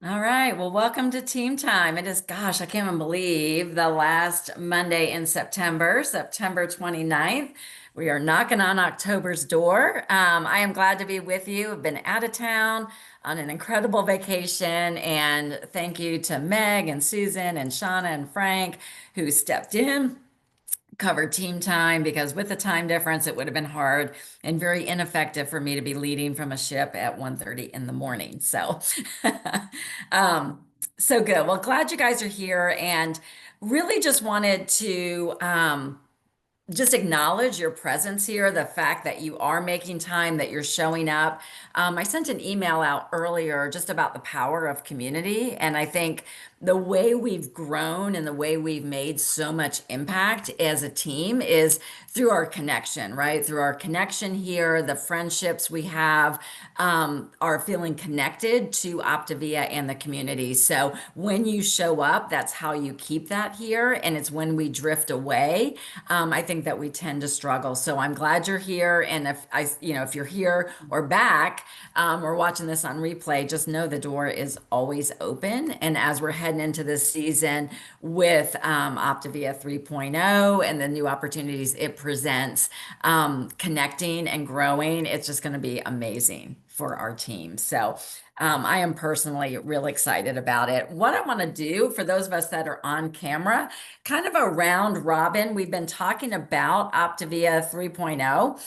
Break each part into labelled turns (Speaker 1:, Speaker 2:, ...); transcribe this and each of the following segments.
Speaker 1: All right. Well, welcome to Team Time. It is, gosh, I can't even believe the last Monday in September, September 29th. We are knocking on October's door. I am glad to be with you. I've been out of town on an incredible vacation, and thank you to Meg and Susan and Shauna and Frank who stepped in, covered team time, because with the time difference it would have been hard and very ineffective for me to be leading from a ship at 1:30 in the morning. So um so good. Well, glad you guys are here, and really just wanted to just acknowledge your presence here, the fact that you are making time, that you're showing up. I sent an email out earlier just about the power of community. And I think the way we've grown and the way we've made so much impact as a team is through our connection, right? Through our connection here, the friendships we have, are feeling connected to Optavia and the community. So when you show up, that's how you keep that here. And it's when we drift away, I think that we tend to struggle. So I'm glad you're here. And if you're here or back, or watching this on replay, just know the door is always open. And as we're heading into this season with Optavia 3.0 and the new opportunities it presents, connecting and growing, it's just going to be amazing for our team. So I am personally real excited about it. What I want to do for those of us that are on camera, kind of a round robin, we've been talking about Optavia 3.0,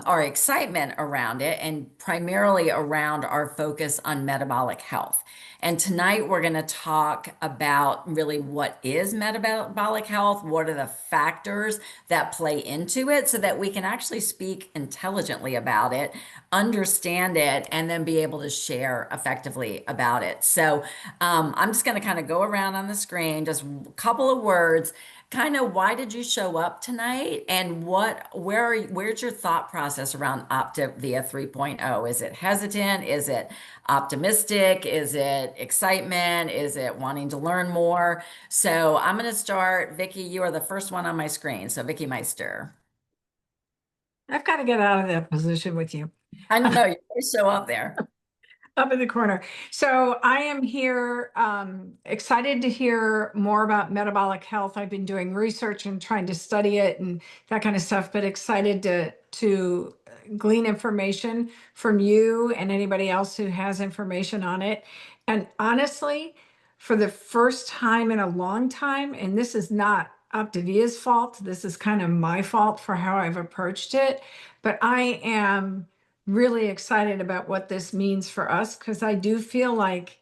Speaker 1: our excitement around it, and primarily around our focus on metabolic health. And tonight we're going to talk about really what is metabolic health, what are the factors that play into it, so that we can actually speak intelligently about it, understand it, and then be able to share effectively about it. So I'm just going to kind of go around on the screen, just a couple of words. Kind of why did you show up tonight, and where's your thought process around Optavia 3.0? Is it hesitant? Is it optimistic? Is it excitement? Is it wanting to learn more? So I'm going to start. Vicky, you are the first one on my screen. So Vicky Meister.
Speaker 2: I've got to get out of that position with you.
Speaker 1: I know you always show up there.
Speaker 2: Up in the corner. So I am here, excited to hear more about metabolic health. I've been doing research and trying to study it and that kind of stuff, but excited to glean information from you and anybody else who has information on it. And honestly, for the first time in a long time, and this is not Optavia's fault, this is kind of my fault for how I've approached it, but I am really excited about what this means for us, because I do feel like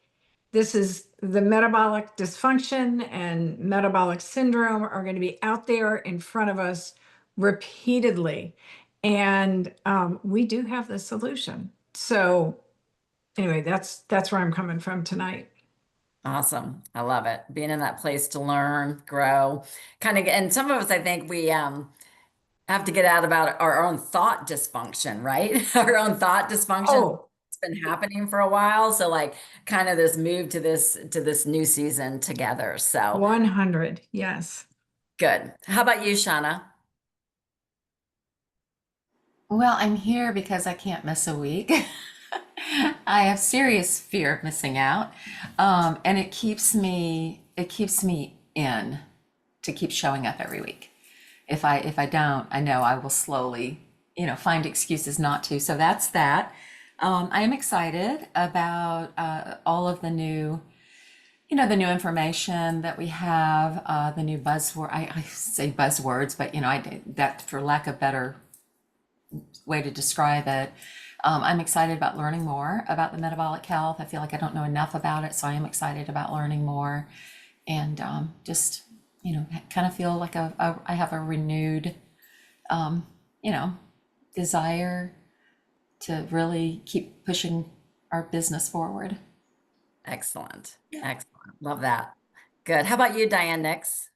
Speaker 2: this is the metabolic dysfunction and metabolic syndrome are going to be out there in front of us repeatedly. And we do have the solution. So anyway, that's where I'm coming from tonight.
Speaker 1: Awesome. I love it. Being in that place to learn, grow, kind of, and some of us, I think we have to get out about our own thought dysfunction, right? Our own thought dysfunction.
Speaker 2: Oh,
Speaker 1: It's been happening for a while. So like kind of this move to this new season together. So
Speaker 2: 100. Yes.
Speaker 1: good. How about you, Shauna?
Speaker 3: Well, I'm here because I can't miss a week. I have serious fear of missing out, and it keeps me in to keep showing up every week. If I don't, I know I will slowly, find excuses not to. So that's that. I am excited about all of the new information that we have, the new buzzword. I say buzzwords, but that for lack of better way to describe it. I'm excited about learning more about the metabolic health. I feel like I don't know enough about it, so I am excited about learning more, and just kind of feel like I have a renewed, um, you know, desire to really keep pushing our business forward.
Speaker 1: Excellent. Excellent. Love that. Good. How about you, Diane Nix?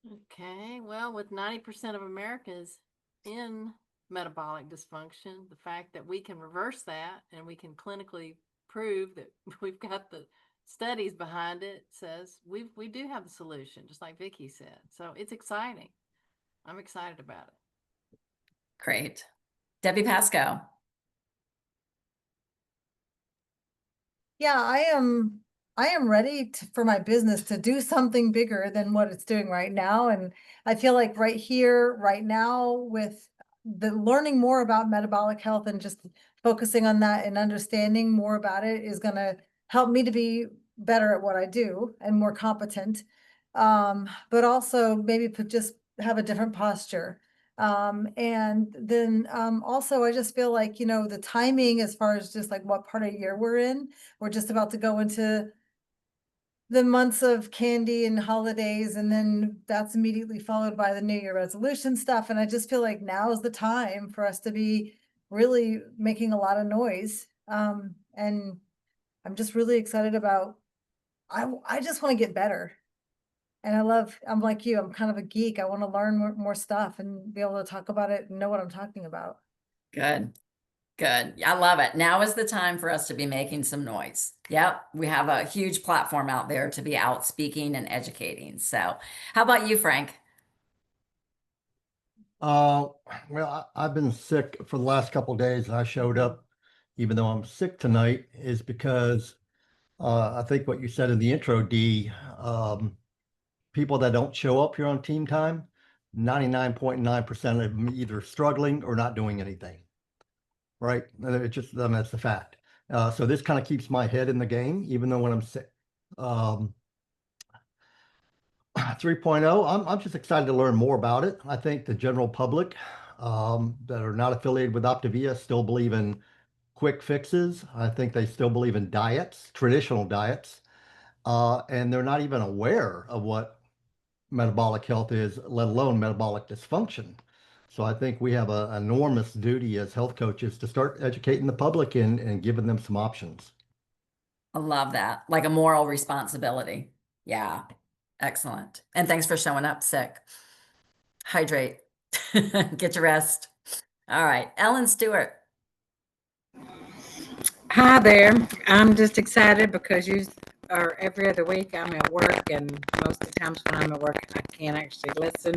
Speaker 4: Okay, well, with 90% of Americans in metabolic dysfunction, the fact that we can reverse that and we can clinically prove that we've got the studies behind it says we do have the solution, just like Vicky said. So it's exciting. I'm excited about it.
Speaker 1: Great. Debbie Pasco.
Speaker 5: Yeah, I am ready for my business to do something bigger than what it's doing right now. And I feel like right here, right now, with the learning more about metabolic health and just focusing on that and understanding more about it is gonna help me to be better at what I do and more competent. But also maybe just have a different posture. And then also I just feel like, the timing as far as just like what part of year we're in, we're just about to go into the months of candy and holidays, and then that's immediately followed by the New Year resolution stuff. And I just feel like now is the time for us to be really making a lot of noise. And I'm just really excited about, I just want to get better. And I'm like you, I'm kind of a geek. I want to learn more stuff and be able to talk about it and know what I'm talking about.
Speaker 1: Good. Good. I love it. Now is the time for us to be making some noise. Yep. We have a huge platform out there to be out speaking and educating. So, how about you, Frank?
Speaker 6: Uh, I've been sick for the last couple of days. I showed up, even though I'm sick tonight, is because I think what you said in the intro, D, people that don't show up here on team time, 99.9% of them either struggling or not doing anything. Right? It's just, that's the fact. So this kind of keeps my head in the game, even though when I'm sick. 3.0, I'm just excited to learn more about it. I think the general public that are not affiliated with Optavia still believe in quick fixes. I think they still believe in diets, traditional diets, and they're not even aware of what metabolic health is, let alone metabolic dysfunction. So I think we have an enormous duty as health coaches to start educating the public and giving them some options.
Speaker 1: I love that. Like a moral responsibility. Yeah. Excellent. And thanks for showing up sick. Hydrate. Get your rest. All right. Ellen Stewart.
Speaker 7: Hi there. I'm just excited because you are every other week I'm at work, and most of the times when I'm at work, I can't actually listen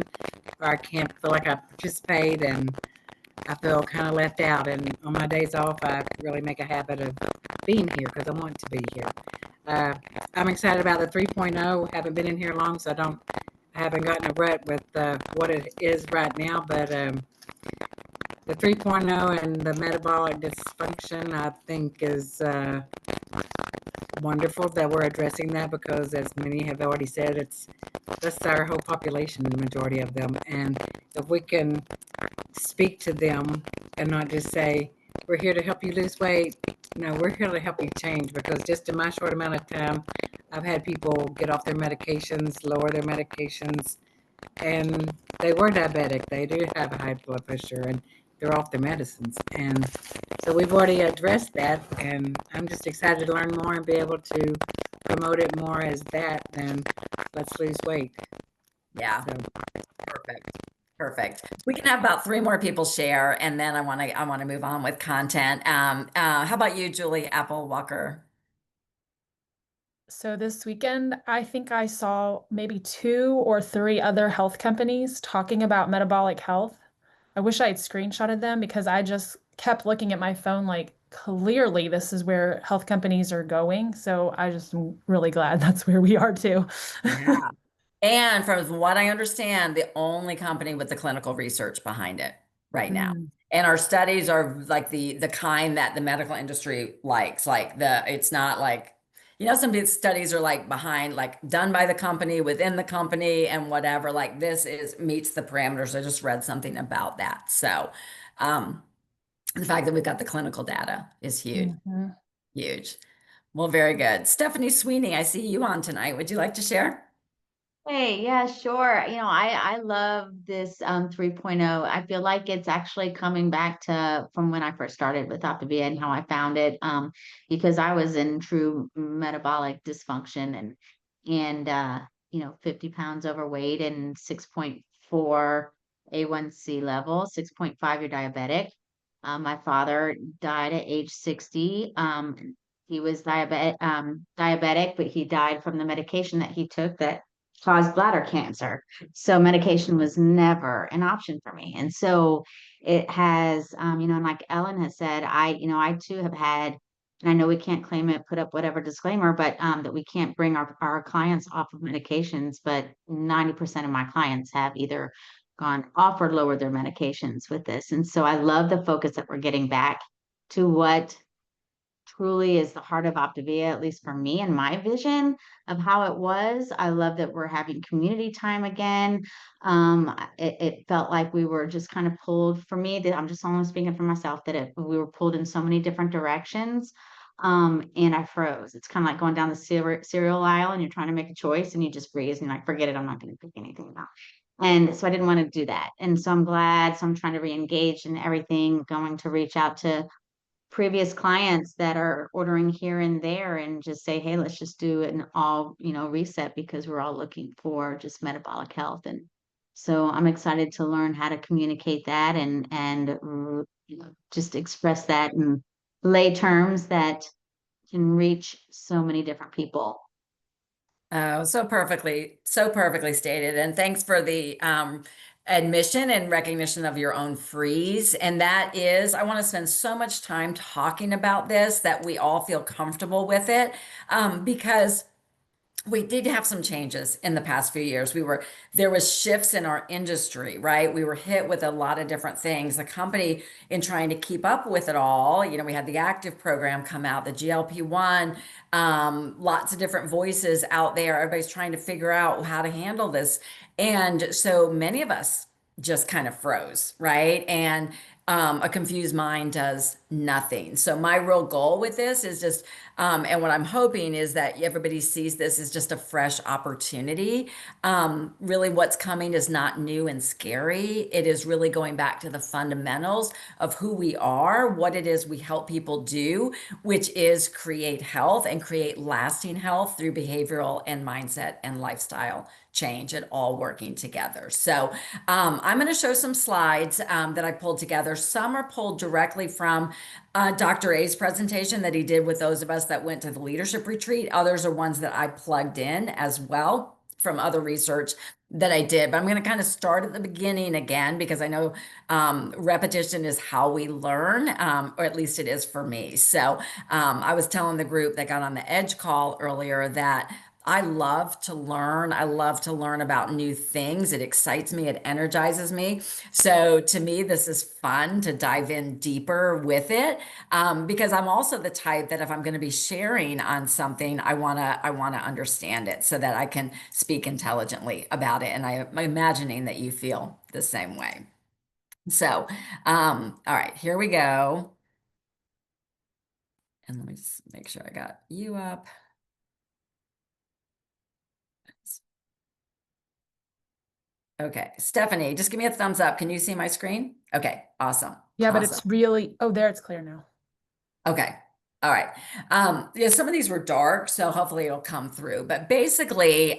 Speaker 7: or I can't feel like I participate, and I feel kind of left out. And on my days off, I really make a habit of being here because I want to be here. I'm excited about the 3.0. Haven't been in here long, so I haven't gotten a rut with what it is right now, but the 3.0 and the metabolic dysfunction, I think, is wonderful that we're addressing that because, as many have already said, that's our whole population, the majority of them. And if we can speak to them and not just say, we're here to help you lose weight. No, we're here to help you change, because just in my short amount of time, I've had people get off their medications, lower their medications, and they were diabetic. They do have a high blood pressure, and they're off their medicines. And so we've already addressed that, and I'm just excited to learn more and be able to promote it more as that than let's lose weight.
Speaker 1: Yeah.
Speaker 7: So
Speaker 1: Perfect. Perfect. We can have about 3 more people share, and then I want to move on with content. How about you, Julie Apple Walker?
Speaker 8: So this weekend, I think I saw maybe 2 or 3 other health companies talking about metabolic health. I wish I had screenshotted them because I just kept looking at my phone like clearly this is where health companies are going. So I just am really glad that's where we are too.
Speaker 1: Yeah. And from what I understand, the only company with the clinical research behind it right now.
Speaker 7: Mm.
Speaker 1: And our studies are like the kind that the medical industry likes. Like it's not like, some of these studies are like behind, like done by the company, within the company and whatever. Like this meets the parameters. I just read something about that. So the fact that we've got the clinical data is huge,
Speaker 8: Mhm.
Speaker 1: huge. Well, very good. Stephanie Sweeney, I see you on tonight. Would you like to share?
Speaker 9: Hey, yeah, sure. I love this 3.0. I feel like it's actually coming back to from when I first started with Optavia and how I found it, because I was in true metabolic dysfunction and 50 pounds overweight and 6.4 A1C level, 6.5 you're diabetic. My father died at age 60. He was diabetic, but he died from the medication that he took that caused bladder cancer. So medication was never an option for me. And so it has, and like Ellen has said, I too have had and I know we can't claim it, put up whatever disclaimer, but that we can't bring our clients off of medications, but 90% of my clients have either gone off or lowered their medications with this. And so I love the focus that we're getting back to what truly is the heart of Optavia, at least for me and my vision of how it was. I love that we're having community time again. It felt like we were just kind of pulled, for me, that I'm just only speaking for myself, that we were pulled in so many different directions. And I froze. It's kind of like going down the cereal aisle and you're trying to make a choice and you just freeze and you're like, forget it, I'm not going to pick anything now. And so I didn't want to do that. And so I'm glad. So I'm trying to re-engage in everything, going to reach out to previous clients that are ordering here and there and just say, hey, let's just do an all, reset, because we're all looking for just metabolic health. And so I'm excited to learn how to communicate that and just express that in lay terms that can reach so many different people.
Speaker 1: Oh, so perfectly stated. And thanks for the admission and recognition of your own freeze. And that is, I want to spend so much time talking about this that we all feel comfortable with it, because we did have some changes in the past few years. There was shifts in our industry, right? We were hit with a lot of different things. The company, in trying to keep up with it all, we had the active program come out, the GLP-1, lots of different voices out there. Everybody's trying to figure out how to handle this. And so many of us just kind of froze, right? And a confused mind does nothing. So my real goal with this is just, and what I'm hoping is that everybody sees this as just a fresh opportunity. Really what's coming is not new and scary. It is really going back to the fundamentals of who we are, what it is we help people do, which is create health and create lasting health through behavioral and mindset and lifestyle change, and all working together. So I'm going to show some slides that I pulled together. Some are pulled directly from Dr. A's presentation that he did with those of us that went to the leadership retreat. Others are ones that I plugged in as well from other research that I did. But I'm going to kind of start at the beginning again, because I know repetition is how we learn, or at least it is for me. So I was telling the group that got on the Edge call earlier that I love to learn. I love to learn about new things. It excites me. It energizes me. So to me, this is fun to dive in deeper with it, because I'm also the type that if I'm going to be sharing on something, I wanna understand it so that I can speak intelligently about it. And I'm imagining that you feel the same way. So, all right, here we go. And let me just make sure I got you up. Okay, Stephanie, just give me a thumbs up. Can you see my screen? Okay, awesome.
Speaker 8: Yeah, but
Speaker 1: Awesome.
Speaker 8: it's really, oh, there, it's clear now.
Speaker 1: Okay. All right. Yeah, some of these were dark, so hopefully it'll come through. But basically,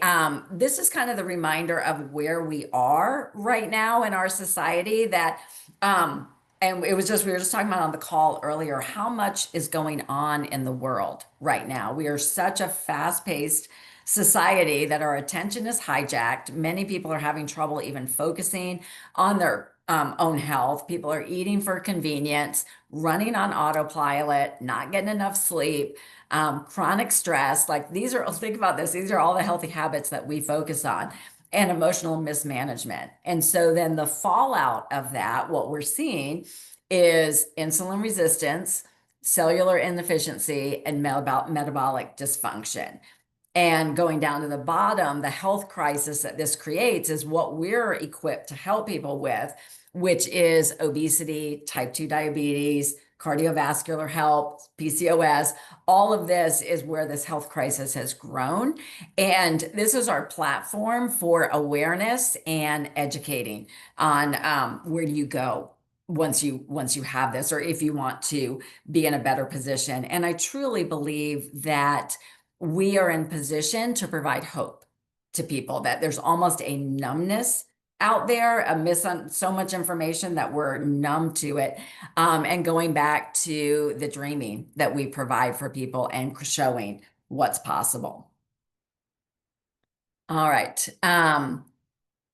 Speaker 1: this is kind of the reminder of where we are right now in our society that, and we were just talking about on the call earlier, how much is going on in the world right now. We are such a fast-paced society that our attention is hijacked. Many people are having trouble even focusing on their own health. People are eating for convenience, running on autopilot, not getting enough sleep, chronic stress. Like think about this, these are all the healthy habits that we focus on, and emotional mismanagement. And so then the fallout of that, what we're seeing is insulin resistance, cellular inefficiency, and metabolic dysfunction. And going down to the bottom, the health crisis that this creates is what we're equipped to help people with, which is obesity, type 2 diabetes, cardiovascular health, PCOS. All of this is where this health crisis has grown. And this is our platform for awareness and educating on where do you go once you have this, or if you want to be in a better position. And I truly believe that we are in position to provide hope to people, that there's almost a numbness out there, so much information that we're numb to it. And going back to the dreaming that we provide for people and showing what's possible. All right.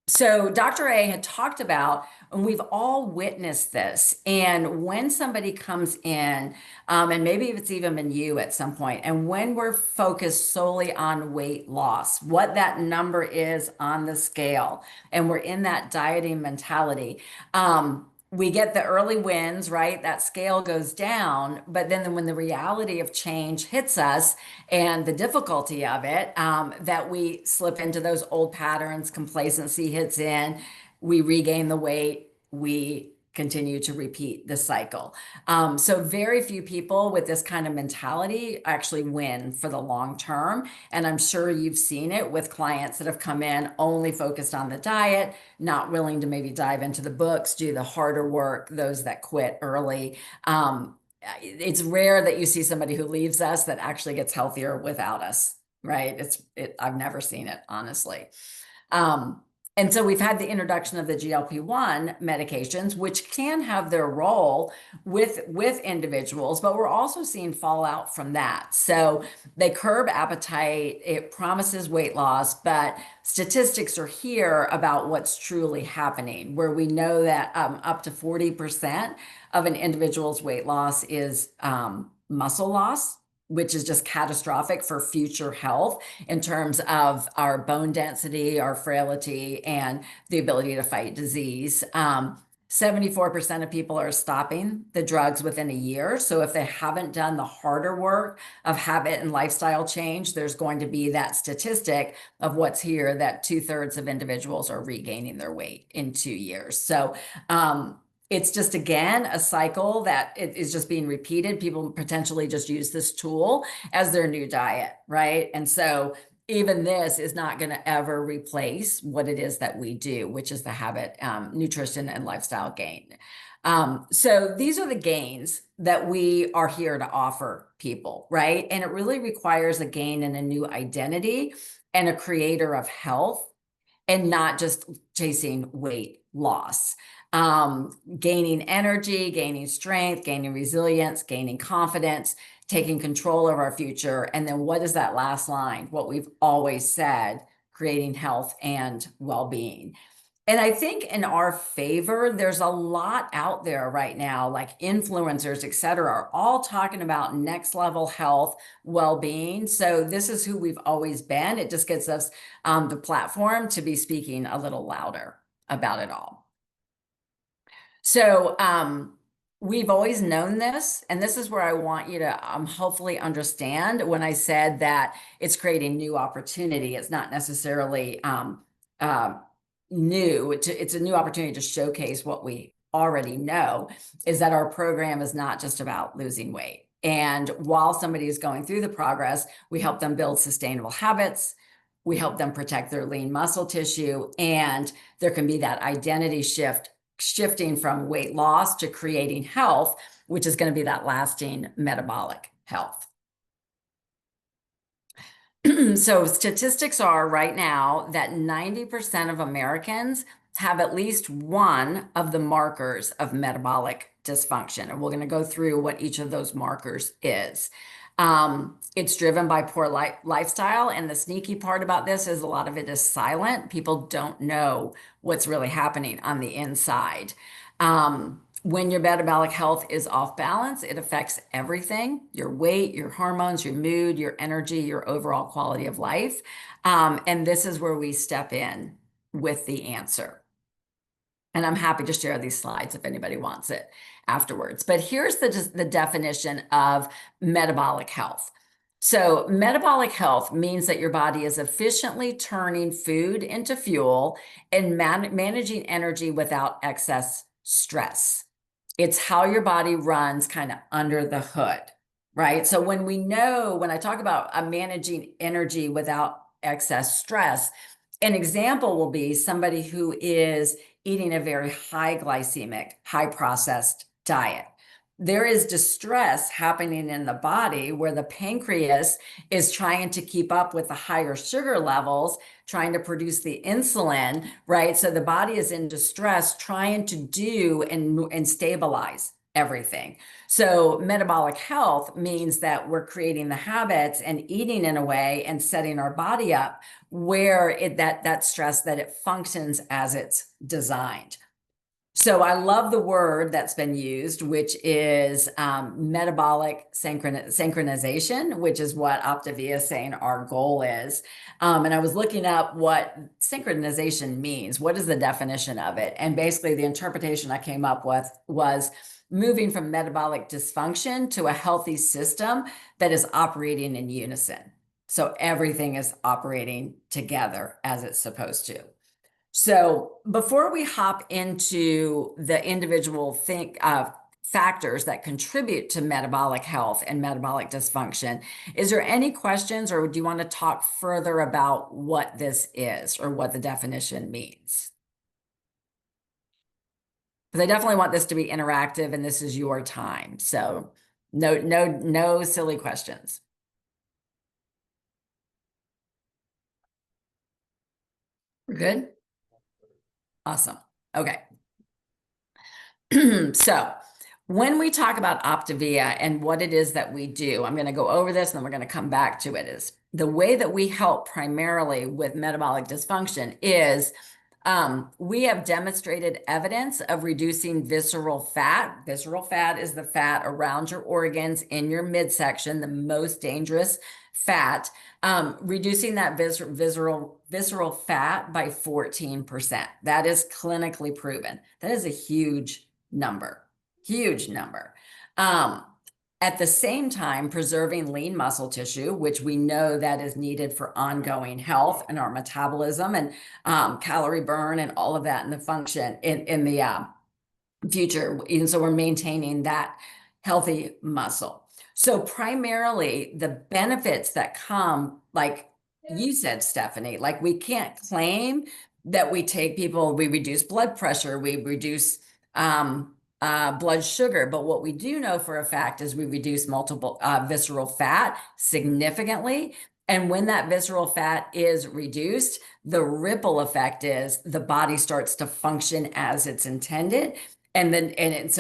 Speaker 1: So Dr. A had talked about, and we've all witnessed this. And when somebody comes in, and maybe it's even been you at some point, and when we're focused solely on weight loss, what that number is on the scale, and we're in that dieting mentality, we get the early wins, right? That scale goes down, but then when the reality of change hits us and the difficulty of it, that we slip into those old patterns, complacency hits in, we regain the weight, we continue to repeat the cycle. So very few people with this kind of mentality actually win for the long term. And I'm sure you've seen it with clients that have come in only focused on the diet, not willing to maybe dive into the books, do the harder work, those that quit early. It's rare that you see somebody who leaves us that actually gets healthier without us, right? I've never seen it, honestly. And so we've had the introduction of the GLP-1 medications, which can have their role with individuals, but we're also seeing fallout from that. So they curb appetite, it promises weight loss, but statistics are here about what's truly happening, where we know that up to 40% of an individual's weight loss is muscle loss, which is just catastrophic for future health in terms of our bone density, our frailty, and the ability to fight disease. 74% of people are stopping the drugs within a year. So if they haven't done the harder work of habit and lifestyle change, there's going to be that statistic of what's here that 2/3 of individuals are regaining their weight in 2 years. So it's just, again, a cycle that it is just being repeated. People potentially just use this tool as their new diet, right? And so even this is not going to ever replace what it is that we do, which is the habit, nutrition, and lifestyle gain. So these are the gains that we are here to offer people, right? And it really requires a gain in a new identity and a creator of health, and not just chasing weight loss. Gaining energy, gaining strength, gaining resilience, gaining confidence, taking control of our future. And then what is that last line? What we've always said, creating health and well-being. And I think in our favor, there's a lot out there right now, like influencers, et cetera, are all talking about next level health, well-being. So this is who we've always been. It just gives us the platform to be speaking a little louder about it all. So we've always known this, and this is where I want you to hopefully understand when I said that it's creating new opportunity. It's not necessarily new. It's a new opportunity to showcase what we already know, is that our program is not just about losing weight. And while somebody is going through the progress, we help them build sustainable habits. We help them protect their lean muscle tissue, and there can be that identity shifting from weight loss to creating health, which is going to be that lasting metabolic health. So statistics are right now that 90% of Americans have at least one of the markers of metabolic dysfunction. And we're going to go through what each of those markers is. It's driven by poor lifestyle. And the sneaky part about this is a lot of it is silent. People don't know what's really happening on the inside. When your metabolic health is off balance, it affects everything: your weight, your hormones, your mood, your energy, your overall quality of life. And this is where we step in with the answer. And I'm happy to share these slides if anybody wants it afterwards. But here's the definition of metabolic health. So metabolic health means that your body is efficiently turning food into fuel and managing energy without excess stress. It's how your body runs kind of under the hood, right? So when I talk about managing energy without excess stress, an example will be somebody who is eating a very high glycemic, high processed diet. There is distress happening in the body where the pancreas is trying to keep up with the higher sugar levels, trying to produce the insulin, right? So the body is in distress, trying to do and stabilize everything. So metabolic health means that we're creating the habits and eating in a way and setting our body up where that stress, that it functions as it's designed. So I love the word that's been used, which is metabolic synchronization, which is what Optavia is saying our goal is. And I was looking up what synchronization means. What is the definition of it? And basically the interpretation I came up with was moving from metabolic dysfunction to a healthy system that is operating in unison. So everything is operating together as it's supposed to. So before we hop into the individual factors that contribute to metabolic health and metabolic dysfunction, is there any questions, or do you want to talk further about what this is or what the definition means? Because I definitely want this to be interactive and this is your time. So no silly questions. We're good? Awesome. Okay. So when we talk about Optavia and what it is that we do, I'm going to go over this and then we're going to come back to it, is the way that we help primarily with metabolic dysfunction is we have demonstrated evidence of reducing visceral fat. Visceral fat is the fat around your organs in your midsection, the most dangerous fat, reducing that visceral fat by 14%. That is clinically proven. That is a huge number. At the same time, preserving lean muscle tissue, which we know that is needed for ongoing health and our metabolism and calorie burn and all of that in the function in the future. And so we're maintaining that healthy muscle. So primarily the benefits that come, like you said, Stephanie, like we can't claim that we reduce blood pressure, we reduce blood sugar. But what we do know for a fact is we reduce multiple visceral fat significantly. And when that visceral fat is reduced, the ripple effect is the body starts to function as it's intended. So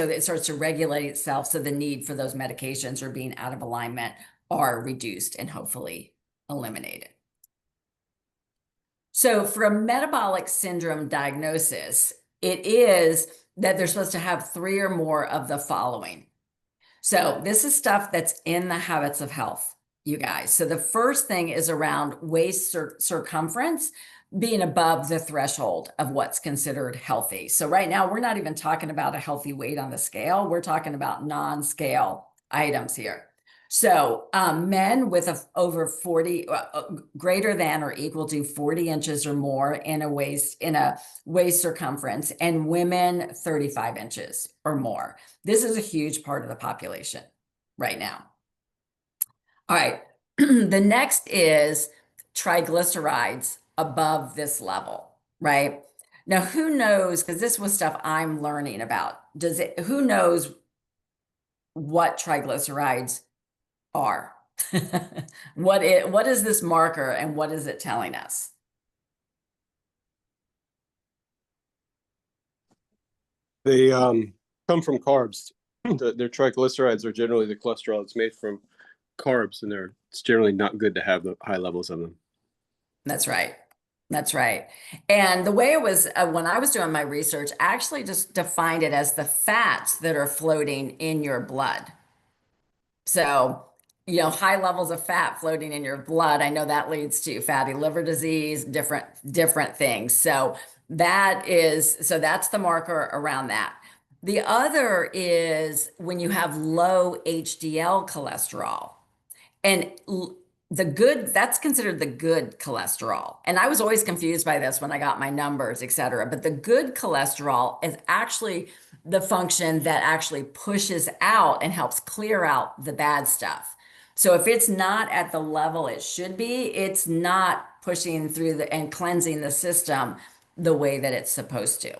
Speaker 1: it starts to regulate itself. So the need for those medications or being out of alignment are reduced and hopefully eliminated. So for a metabolic syndrome diagnosis, it is that they're supposed to have 3 or more of the following. So this is stuff that's in the habits of health, you guys. So the first thing is around waist circumference being above the threshold of what's considered healthy. So right now, we're not even talking about a healthy weight on the scale. We're talking about non-scale items here. So men with over 40, greater than or equal to 40 inches or more in a waist circumference, and women 35 inches or more. This is a huge part of the population right now. All right, the next is triglycerides above this level, right? Now, who knows, because this was stuff I'm learning about, who knows what triglycerides are? What is this marker and what is it telling us?
Speaker 10: They come from carbs. Their triglycerides are generally the cholesterol that's made from carbs, and it's generally not good to have the high levels of them.
Speaker 1: That's right. That's right. And the way it was, when I was doing my research, I actually just defined it as the fats that are floating in your blood. So, high levels of fat floating in your blood, I know that leads to fatty liver disease, different things. So that's the marker around that. The other is when you have low HDL cholesterol. And that's considered the good cholesterol. And I was always confused by this when I got my numbers, et cetera. But the good cholesterol is actually the function that actually pushes out and helps clear out the bad stuff. So if it's not at the level it should be, it's not pushing through and cleansing the system the way that it's supposed to.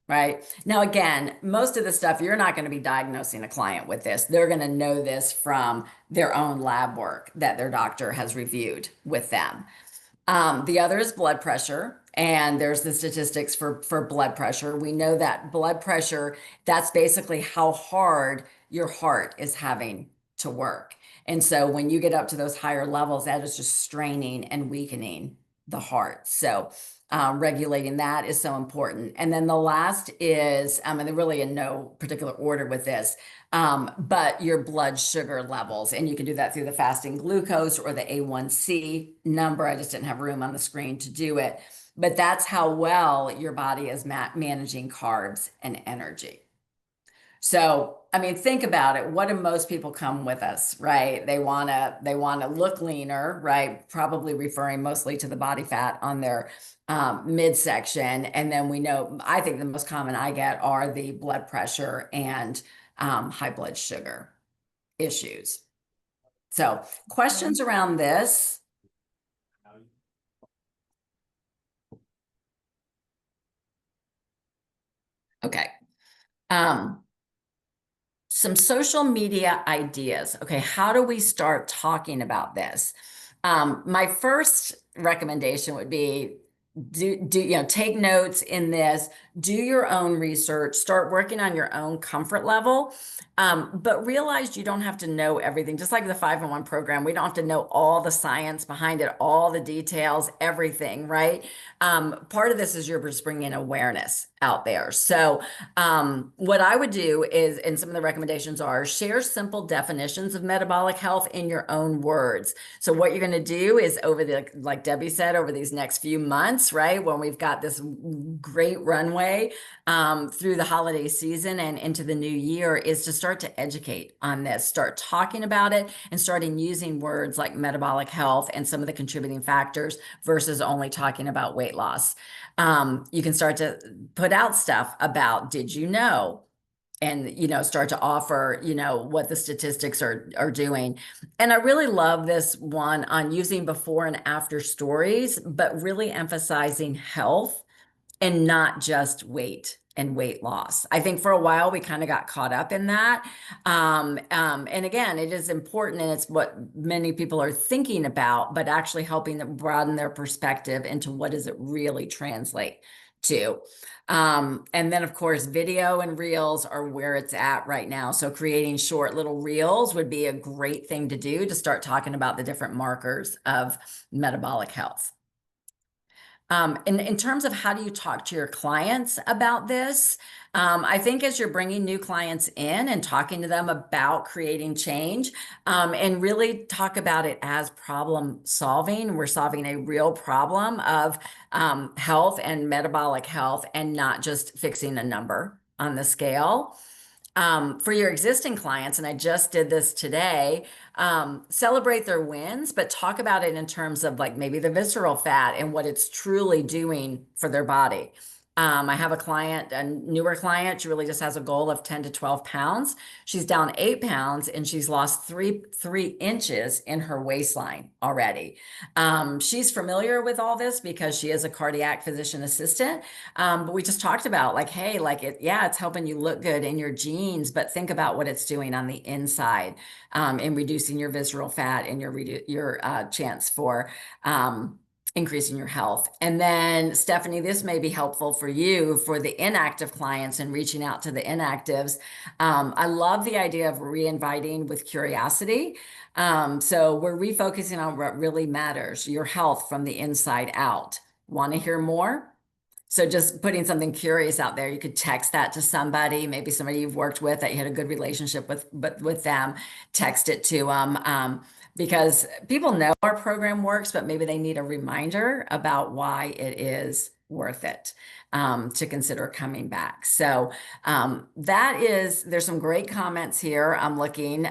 Speaker 1: Right now, again, most of the stuff, you're not going to be diagnosing a client with this. They're going to know this from their own lab work that their doctor has reviewed with them. The other is blood pressure. And there's the statistics for blood pressure. We know that blood pressure, that's basically how hard your heart is having to work. And so when you get up to those higher levels, that is just straining and weakening the heart. So regulating that is so important. And then the last is, and they're really in no particular order with this, but your blood sugar levels. And you can do that through the fasting glucose or the A1C number. I just didn't have room on the screen to do it. But that's how well your body is managing carbs and energy. So, I mean, think about it. What do most people come with us, right? They want to look leaner, right? Probably referring mostly to the body fat on their midsection. And then we know, I think the most common I get are the blood pressure and high blood sugar issues. So, questions around this? Okay. Some social media ideas. Okay, how do we start talking about this? My first recommendation would be take notes in this, do your own research, start working on your own comfort level, but realize you don't have to know everything. Just like the 5-in-1 program, we don't have to know all the science behind it, all the details, everything, right? Part of this is you're just bringing awareness out there. So what I would do is, and some of the recommendations are, share simple definitions of metabolic health in your own words. So what you're going to do is like Debbie said, over these next few months, right, when we've got this great runway through the holiday season and into the new year, is to start to educate on this, start talking about it, and starting using words like metabolic health and some of the contributing factors versus only talking about weight loss. You can start to put out stuff about, did you know? And, start to offer, what the statistics are doing. And I really love this one on using before and after stories, but really emphasizing health and not just weight and weight loss. I think for a while we kind of got caught up in that. And again, it is important, and it's what many people are thinking about, but actually helping them broaden their perspective into what does it really translate to. And then of course, video and reels are where it's at right now. So creating short little reels would be a great thing to do to start talking about the different markers of metabolic health. In terms of how do you talk to your clients about this, I think as you're bringing new clients in and talking to them about creating change, and really talk about it as problem solving, we're solving a real problem of health and metabolic health and not just fixing a number on the scale. For your existing clients, and I just did this today, celebrate their wins, but talk about it in terms of like maybe the visceral fat and what it's truly doing for their body. I have a client, a newer client. She really just has a goal of 10 to 12 pounds. She's down 8 pounds and she's lost three inches in her waistline already. She's familiar with all this because she is a cardiac physician assistant. But we just talked about like, hey, like it's helping you look good in your jeans, but think about what it's doing on the inside, in reducing your visceral fat and your chance for, increasing your health. And then Stephanie, this may be helpful for you for the inactive clients and reaching out to the inactives. I love the idea of re-inviting with curiosity. So we're refocusing on what really matters, your health from the inside out. Want to hear more? So just putting something curious out there, you could text that to somebody, maybe somebody you've worked with that you had a good relationship with them, text it to them. Because people know our program works, but maybe they need a reminder about why it is worth it, to consider coming back. So there's some great comments here. I'm looking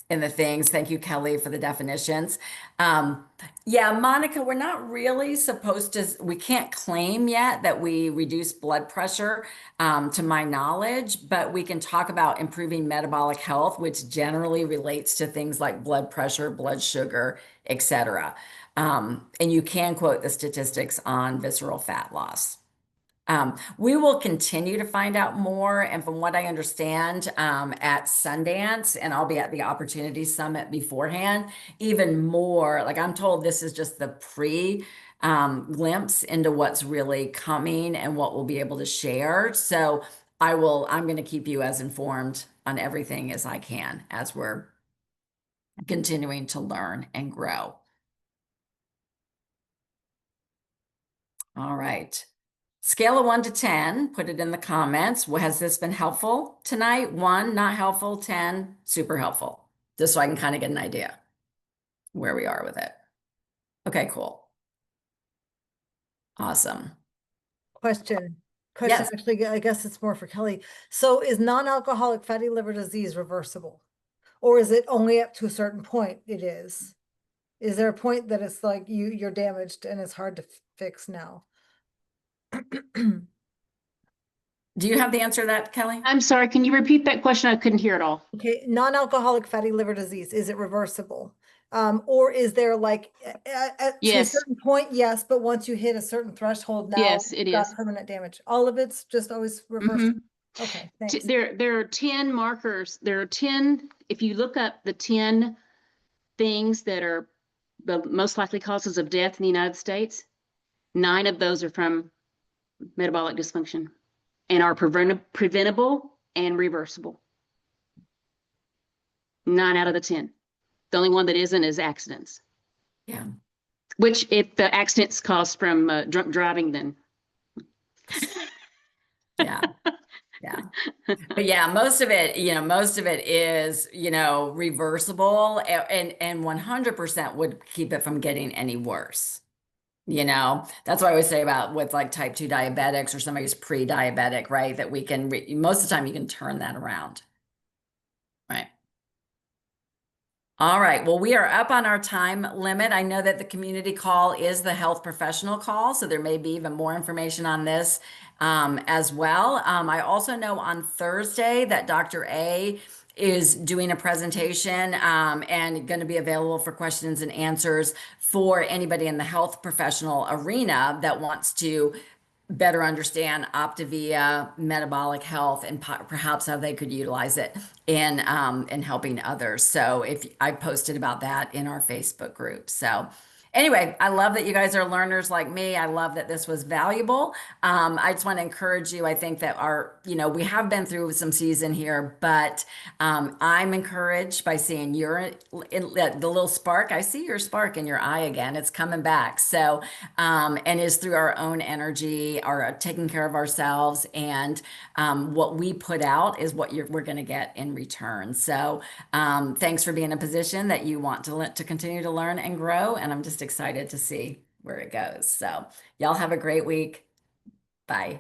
Speaker 1: in the things. Thank you, Kelly, for the definitions. Yeah, Monica, we're not really supposed to, we can't claim yet that we reduce blood pressure, to my knowledge, but we can talk about improving metabolic health, which generally relates to things like blood pressure, blood sugar, etc. And you can quote the statistics on visceral fat loss. We will continue to find out more. And from what I understand, at Sundance, and I'll be at the Opportunity Summit beforehand, even more, like I'm told this is just the glimpse into what's really coming and what we'll be able to share. So I'm going to keep you as informed on everything as I can as we're continuing to learn and grow. All right. Scale of 1 to 10, put it in the comments. Has this been helpful tonight? 1, not helpful, 10, super helpful. Just so I can kind of get an idea where we are with it. Okay, cool. Awesome.
Speaker 5: Question.
Speaker 1: Yes.
Speaker 5: Actually, I guess it's more for Kelly. So is non-alcoholic fatty liver disease reversible? Or is it only up to a certain point it is? Is there a point that it's like you're damaged and it's hard to fix now?
Speaker 1: Do you have the answer to that, Kelly?
Speaker 11: I'm sorry, can you repeat that question? I couldn't hear it all.
Speaker 5: Okay, non-alcoholic fatty liver disease, is it reversible? Or is there like to a
Speaker 11: Yes.
Speaker 5: certain point, yes, but once you hit a certain threshold now,
Speaker 11: Yes, it
Speaker 5: you've got
Speaker 11: is.
Speaker 5: permanent damage. All of it's just always reversible. Okay, thanks.
Speaker 11: There are 10 markers. There are 10, if you look up the 10 things that are the most likely causes of death in the United States, 9 of those are from metabolic dysfunction and are preventable and reversible. 9 out of the 10. The only one that isn't is accidents.
Speaker 1: Yeah.
Speaker 11: Which if the accidents caused from drunk driving, then.
Speaker 1: Yeah. Yeah. But yeah, most of it is, reversible and 100% would keep it from getting any worse. That's what I always say about with like type 2 diabetics or somebody who's pre-diabetic, right? That we can, most of the time you can turn that around. Right. All right. Well, we are up on our time limit. I know that the community call is the health professional call, so there may be even more information on this as well. I also know on Thursday that Dr. A is doing a presentation and going to be available for questions and answers for anybody in the health professional arena that wants to better understand Optavia metabolic health and perhaps how they could utilize it in helping others. So if I posted about that in our Facebook group. So anyway, I love that you guys are learners like me. I love that this was valuable. I just want to encourage you. I think that we have been through some season here, but I'm encouraged by seeing the little spark. I see your spark in your eye again. It's coming back. So, and is through our own energy, our taking care of ourselves, and what we put out is what we're going to get in return. So, thanks for being in a position that you want to continue to learn and grow. And I'm just excited to see where it goes. So y'all have a great week. Bye.